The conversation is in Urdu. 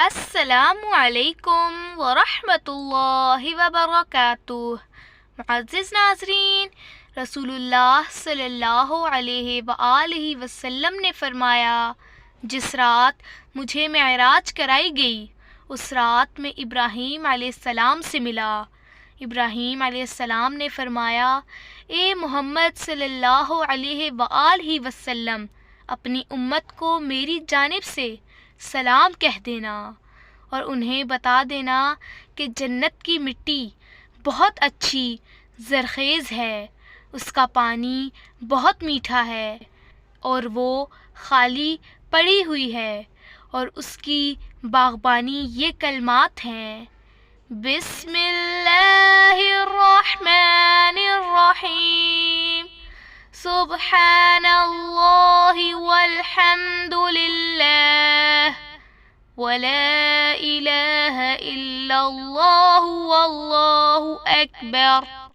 السلام علیکم ورحمۃ اللہ وبرکاتہ۔ معزز ناظرین، رسول اللہ صلی اللہ علیہ وآلہ وسلم نے فرمایا، جس رات مجھے معراج کرائی گئی اس رات میں ابراہیم علیہ السلام سے ملا۔ ابراہیم علیہ السلام نے فرمایا، اے محمد صلی اللہ علیہ وآلہ وسلم، اپنی امت کو میری جانب سے سلام کہہ دینا اور انہیں بتا دینا کہ جنت کی مٹی بہت اچھی زرخیز ہے، اس کا پانی بہت میٹھا ہے اور وہ خالی پڑی ہوئی ہے، اور اس کی باغبانی یہ کلمات ہیں: بسم اللہ الرحمن الرحیم، سبحان اللہ والحمد للہ، ولا الہ الا اللہ واللہ اکبر۔